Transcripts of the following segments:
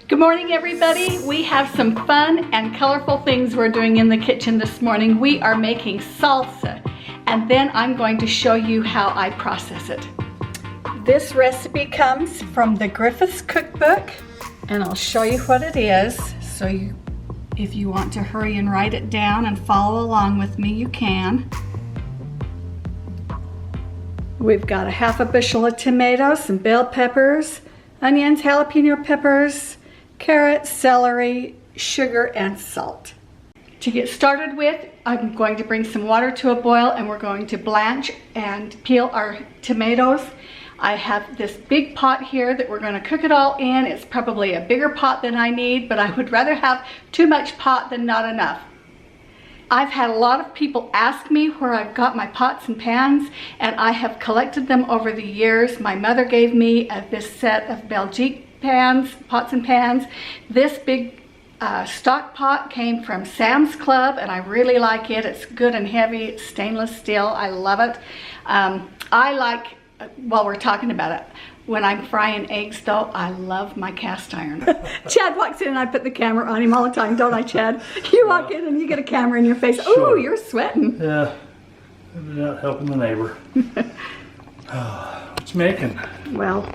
Good morning, everybody. We have some fun and colorful things we're doing in the kitchen this morning. We are making salsa, and then I'm going to show you how I process it. This recipe comes from the Griffiths cookbook, and I'll show you what it is. So if you want to hurry and write it down and follow along with me, you can. We've got a half a bushel of tomatoes, some bell peppers, onions, jalapeno peppers, carrots, celery, sugar, and salt. To get started with, I'm going to bring some water to a boil, and we're going to blanch and peel our tomatoes. I have this big pot here that we're going to cook it all in. It's probably a bigger pot than I need, but I would rather have too much pot than not enough. I've had a lot of people ask me where I've got my pots and pans, and I have collected them over the years. My mother gave me this set of Belgique pans, pots and pans. This big stock pot came from Sam's Club, and I really like it. It's good and heavy. It's stainless steel. I love it. I like, while we're talking about it, when I'm frying eggs though, I love my cast iron. Chad walks in and I put the camera on him all the time, don't I, Chad? You walk in and you get a camera in your face. Sure. Oh, you're sweating. Yeah, not helping the neighbor. What you making? Well,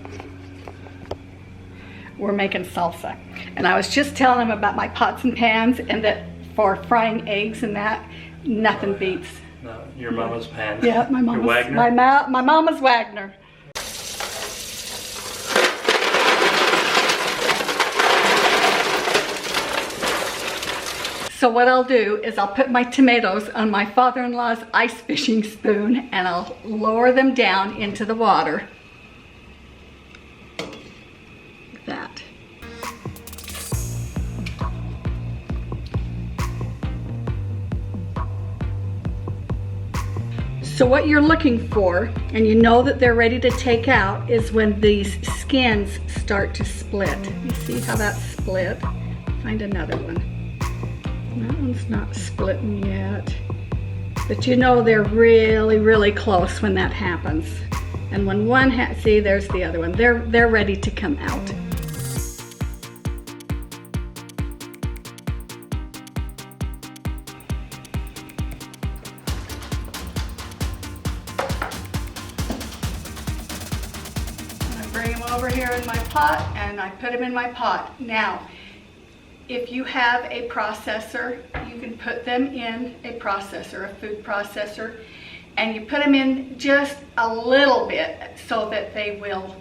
we're making salsa. And I was just telling him about my pots and pans, and that for frying eggs and that, nothing beats. No, your mama's pan. Yeah, my mama's, Wagner? my mama's Wagner. So what I'll do is I'll put my tomatoes on my father-in-law's ice fishing spoon, and I'll lower them down into the water. Like that. So what you're looking for, and you know that they're ready to take out, is when these skins start to split. You see how that's split? Find another one. That one's not splitting yet. But you know they're really, really close when that happens. And when one see, there's the other one. They're ready to come out. I bring them over here in my pot, and I put them in my pot. Now, if you have a processor, you can put them in a processor, a food processor, and you put them in just a little bit so that they will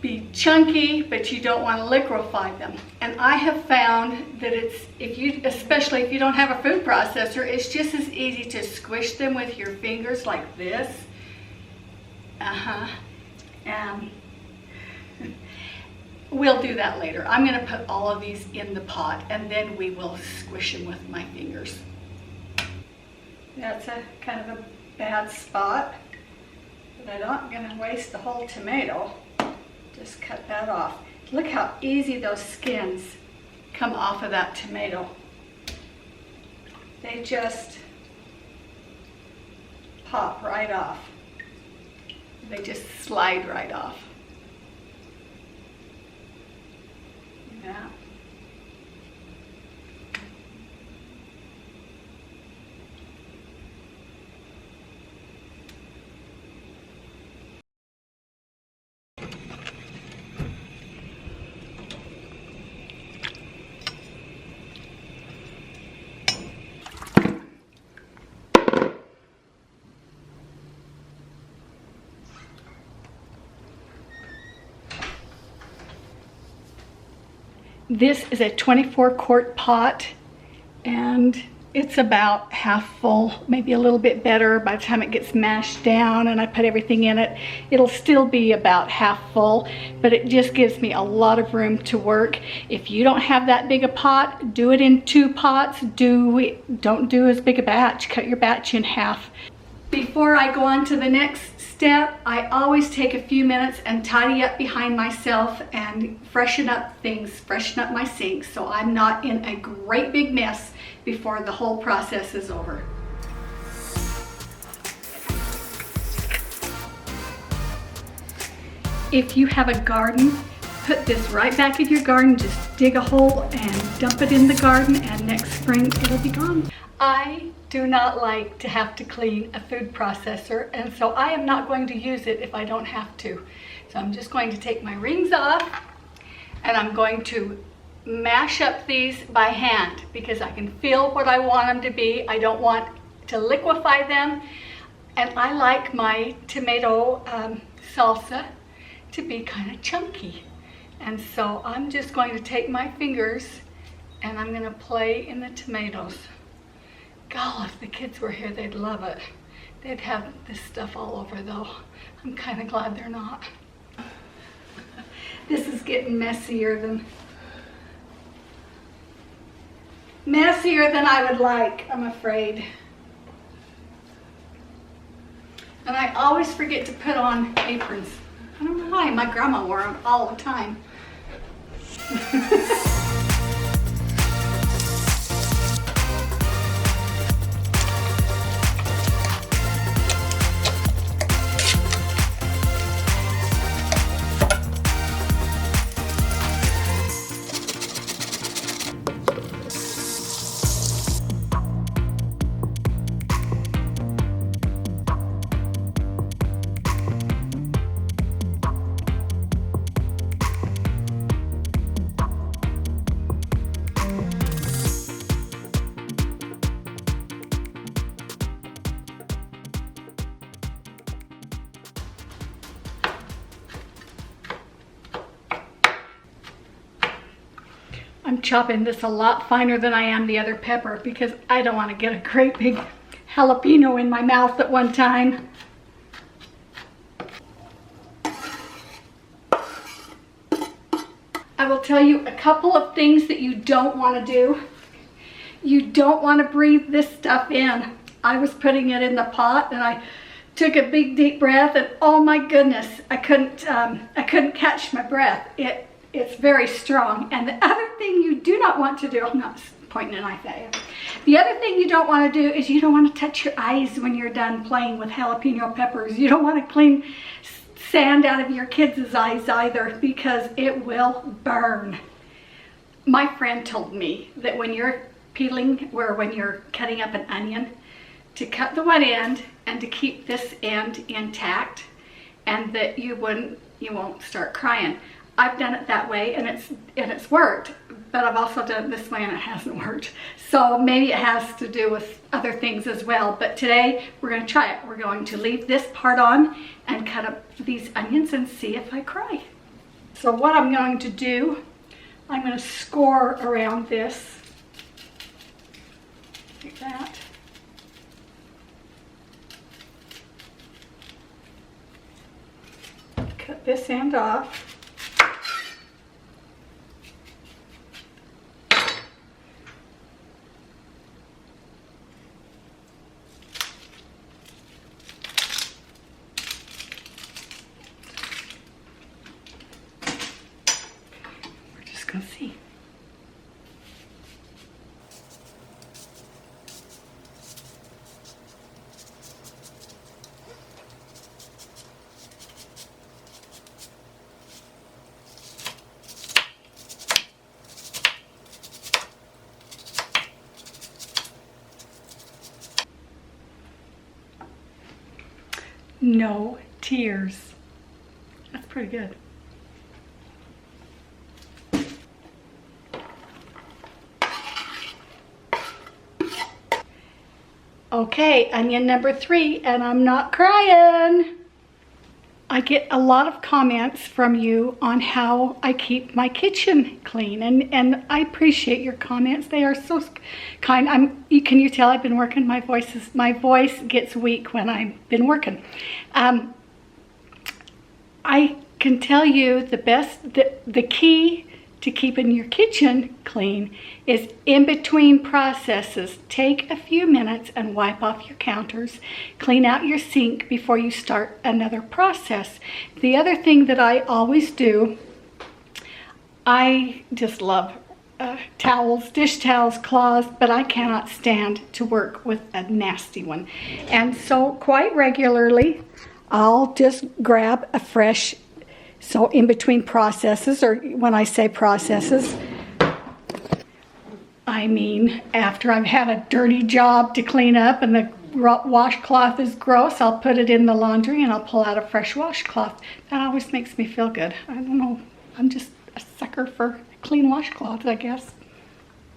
be chunky, but you don't want to liquefy them. And I have found that especially if you don't have a food processor, it's just as easy to squish them with your fingers like this. We'll do that later. I'm going to put all of these in the pot, and then we will squish them with my fingers. That's a kind of a bad spot, but I'm not going to waste the whole tomato. Just cut that off. Look how easy those skins come off of that tomato. They just pop right off. They just slide right off. Yeah. This is a 24-quart pot, and it's about half full, maybe a little bit better. By the time it gets mashed down and I put everything in it, it'll still be about half full, but it just gives me a lot of room to work. If you don't have that big a pot, do it in 2 pots. Don't do as big a batch. Cut your batch in half. Before I go on to the next step, I always take a few minutes and tidy up behind myself and freshen up things, freshen up my sink, so I'm not in a great big mess before the whole process is over. If you have a garden, put this right back in your garden. Just dig a hole and dump it in the garden, and next spring it'll be gone. I do not like to have to clean a food processor, and so I am not going to use it if I don't have to. So I'm just going to take my rings off, and I'm going to mash up these by hand because I can feel what I want them to be. I don't want to liquefy them, and I like my tomato salsa to be kind of chunky. And so I'm just going to take my fingers and I'm going to play in the tomatoes. God, if the kids were here, they'd love it. They'd have this stuff all over though. I'm kind of glad they're not. This is getting messier than I would like, I'm afraid. And I always forget to put on aprons. I don't know why, my grandma wore them all the time. I'm chopping this a lot finer than I am the other pepper because I don't want to get a great big jalapeno in my mouth at one time. I will tell you a couple of things that you don't want to do. You don't want to breathe this stuff in. I was putting it in the pot and I took a big deep breath and oh my goodness, I couldn't catch my breath. It's very strong. And the other thing you do not want to do, I'm not pointing a knife at you. The other thing you don't want to do is you don't want to touch your eyes when you're done playing with jalapeno peppers. You don't want to clean sand out of your kids' eyes either because it will burn. My friend told me that when you're peeling or when you're cutting up an onion, to cut the one end and to keep this end intact, and that you won't start crying. I've done it that way and it's worked, but I've also done it this way and it hasn't worked. So maybe it has to do with other things as well. But today we're going to try it. We're going to leave this part on and cut up these onions and see if I cry. So what I'm going to do, I'm going to score around this like that. Cut this end off. Let's see. No tears. That's pretty good. Okay, onion number 3, and I'm not crying. I get a lot of comments from you on how I keep my kitchen clean, and I appreciate your comments. They are so kind. Can you tell I've been working? My voice gets weak when I've been working. I can tell you the key to keeping your kitchen clean is in between processes. Take a few minutes and wipe off your counters. Clean out your sink before you start another process. The other thing that I always do, I just love towels, dish towels, cloths, but I cannot stand to work with a nasty one. And so quite regularly, I'll just grab a fresh So in between processes, or when I say processes, I mean after I've had a dirty job to clean up and the washcloth is gross, I'll put it in the laundry and I'll pull out a fresh washcloth. That always makes me feel good. I don't know, I'm just a sucker for clean washcloths, I guess.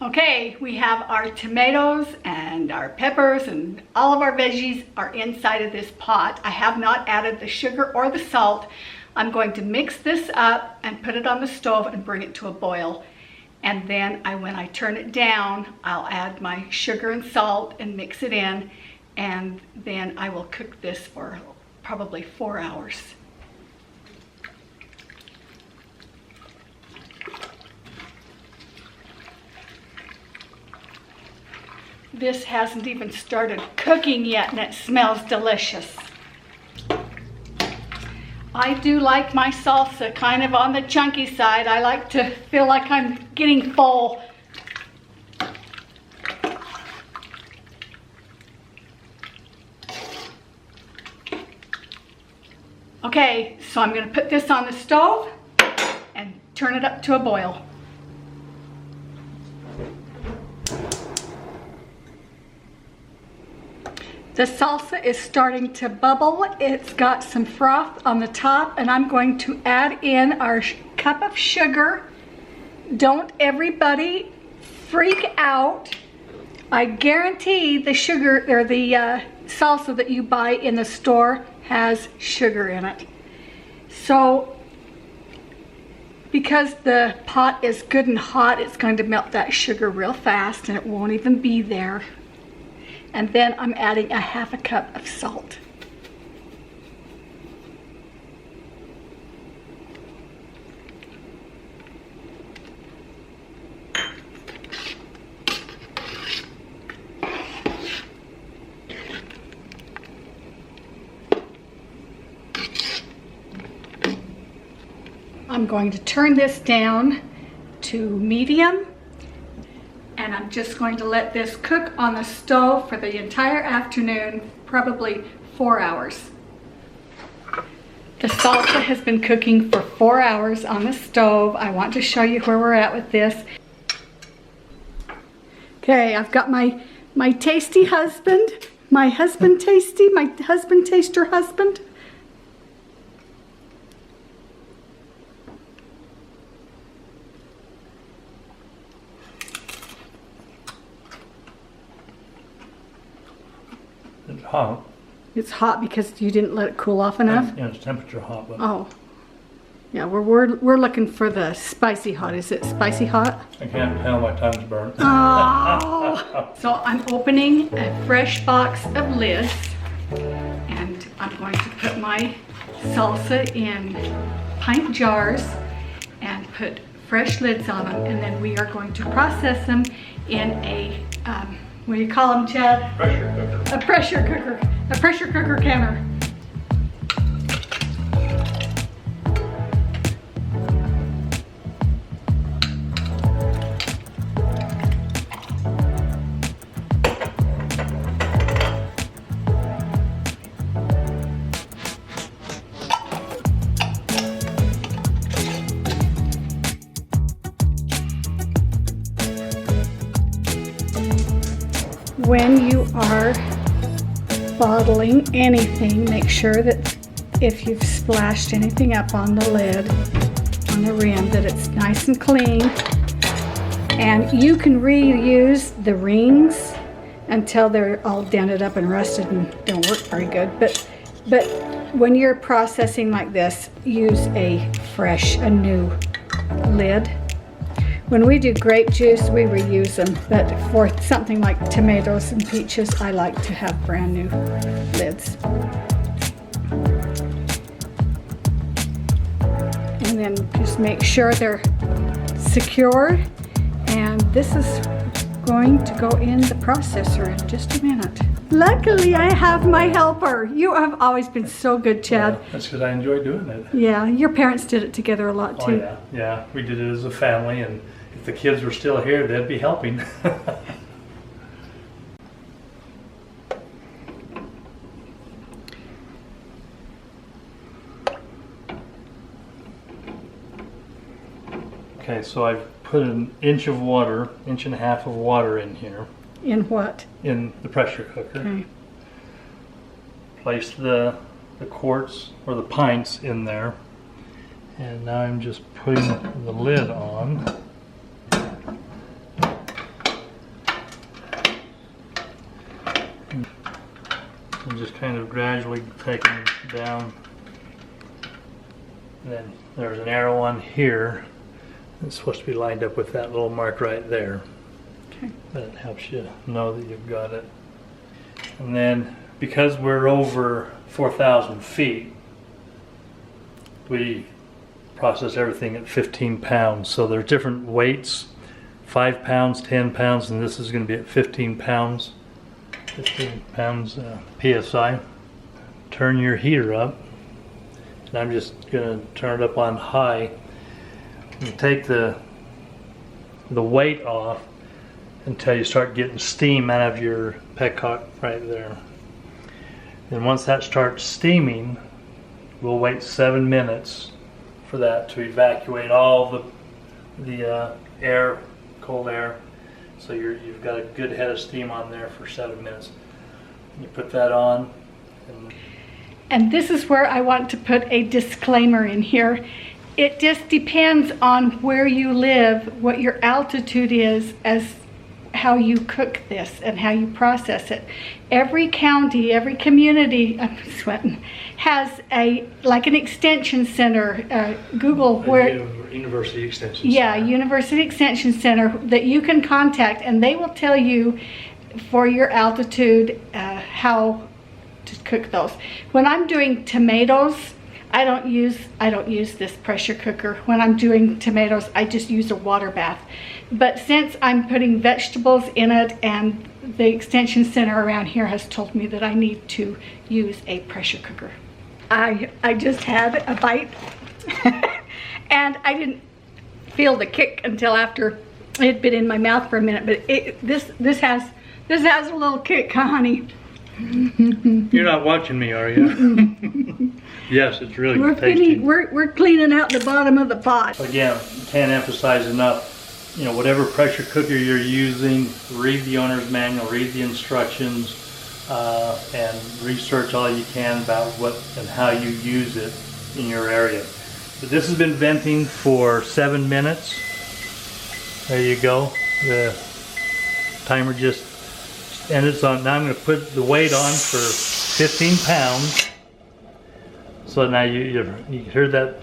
Okay, we have our tomatoes and our peppers and all of our veggies are inside of this pot. I have not added the sugar or the salt. I'm going to mix this up and put it on the stove and bring it to a boil. And then when I turn it down, I'll add my sugar and salt and mix it in. And then I will cook this for probably 4 hours. This hasn't even started cooking yet and it smells delicious. I do like my salsa kind of on the chunky side. I like to feel like I'm getting full. Okay, so I'm going to put this on the stove and turn it up to a boil. The salsa is starting to bubble. It's got some froth on the top, and I'm going to add in our cup of sugar. Don't everybody freak out. I guarantee the sugar or the salsa that you buy in the store has sugar in it. So because the pot is good and hot, it's going to melt that sugar real fast and it won't even be there. And then I'm adding a half a cup of salt. I'm going to turn this down to medium, and I'm just going to let this cook on the stove for the entire afternoon, probably 4 hours. The salsa has been cooking for 4 hours on the stove. I want to show you where we're at with this. Okay, I've got my tasty husband, my husband taster husband. It's hot. It's hot because you didn't let it cool off enough? Yeah, it's temperature hot. But Oh. Yeah, we're looking for the spicy hot. Is it spicy hot? I can't tell, my tongue's burnt. Oh. So I'm opening a fresh box of lids, and I'm going to put my salsa in pint jars and put fresh lids on them, and then we are going to process them in a what do you call them, Chad? Pressure cooker. A pressure cooker. A pressure cooker counter. When you are bottling anything, make sure that if you've splashed anything up on the lid, on the rim, that it's nice and clean. And you can reuse the rings until they're all dented up and rusted and don't work very good. But when you're processing like this, use a new lid. When we do grape juice, we reuse them, but for something like tomatoes and peaches, I like to have brand new lids. And then just make sure they're secured, and this is going to go in the processor in just a minute. Luckily, I have my helper. You have always been so good, Chad. Yeah, that's because I enjoy doing it. Yeah, your parents did it together a lot too. Oh yeah, we did it as a family, and if the kids were still here, they'd be helping. Okay, so I've put an inch of water, inch and a half of water in here. In what? In the pressure cooker. Okay. Place the quarts or the pints in there. And now I'm just putting the lid on. And just kind of gradually taking it down. And then there's an arrow on here. It's supposed to be lined up with that little mark right there. Okay. That helps you know that you've got it. And then because we're over 4,000 feet, we process everything at 15 pounds. So there's different weights, 5 pounds, 10 pounds, and this is going to be at 15 pounds. 15 pounds PSI. Turn your heater up. And I'm just going to turn it up on high. And take the weight off until you start getting steam out of your petcock right there. And once that starts steaming, we'll wait 7 minutes for that to evacuate all the air, cold air. So you've got a good head of steam on there for 7 minutes. You put that on. And this is where I want to put a disclaimer in here. It just depends on where you live, what your altitude is, as how you cook this and how you process it. Every county, every community, I'm sweating, has like an extension center. Google where. University Extension Center. Yeah, University Extension Center that you can contact, and they will tell you for your altitude how to cook those. When I'm doing tomatoes, I don't use this pressure cooker. When I'm doing tomatoes, I just use a water bath. But since I'm putting vegetables in it, and the extension center around here has told me that I need to use a pressure cooker. I just had a bite and I didn't feel the kick until after it had been in my mouth for a minute. But this has a little kick, huh, honey? You're not watching me, are you? Yes, it's really tasty. We're cleaning out the bottom of the pot. Again, can't emphasize enough. You know, whatever pressure cooker you're using, read the owner's manual, read the instructions, and research all you can about what and how you use it in your area. But this has been venting for 7 minutes. There you go. The timer just ended. So now I'm going to put the weight on for 15 pounds. So now you heard that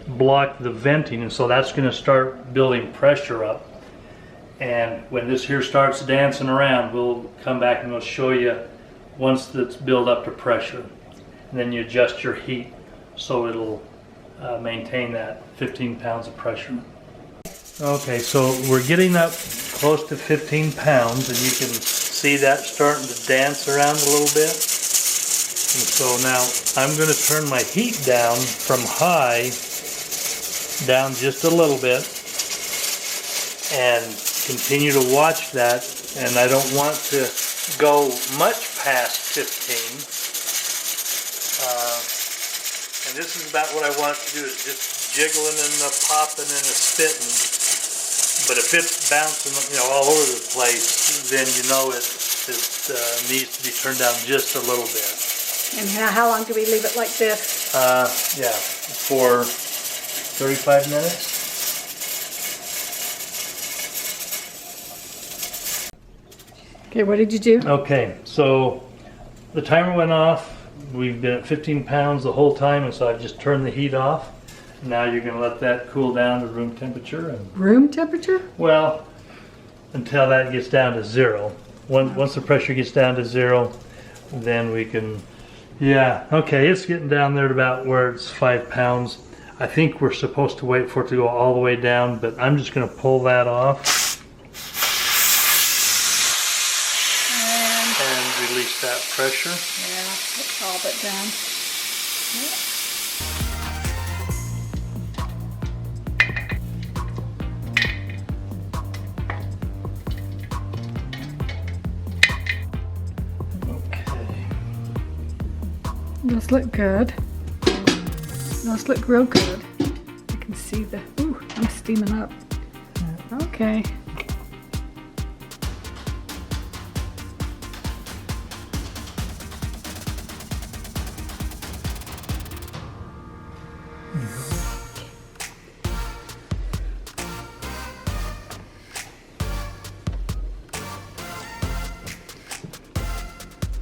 block the venting, and so that's going to start building pressure up. And when this here starts dancing around, we'll come back and we'll show you once it's built up to pressure. And then you adjust your heat so it'll maintain that 15 pounds of pressure. Okay, so we're getting up close to 15 pounds, and you can see that starting to dance around a little bit. And so now I'm going to turn my heat down from high down just a little bit and continue to watch that. And I don't want to go much past 15. And this is about what I want it to do, is just jiggling and a popping and a spitting. But if it's bouncing, all over the place, then you know it needs to be turned down just a little bit. And how long do we leave it like this? Yeah, for 35 minutes. Okay, what did you do? Okay, so the timer went off. We've been at 15 pounds the whole time, and so I've just turned the heat off. Now you're going to let that cool down to room temperature. And, room temperature? well, until that gets down to 0. Once the pressure gets down to 0, then we can, yeah, okay, it's getting down there to about where it's 5 pounds. I think we're supposed to wait for it to go all the way down, but I'm just going to pull that off. And release that pressure. Yeah, it's all but done. Yep. Those look good. Those look real good. I can see the, ooh, I'm steaming up. Okay.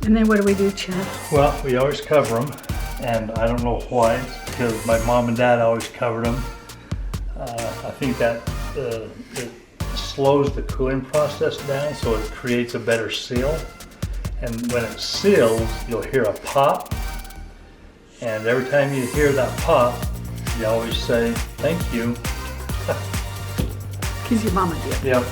And then what do we do, Chad? Well, we always cover them, and I don't know why. It's because my mom and dad always covered them. I think that it slows the cooling process down, so it creates a better seal. And when it seals, you'll hear a pop. And every time you hear that pop, you always say, "Thank you." Because your mama did. Yep.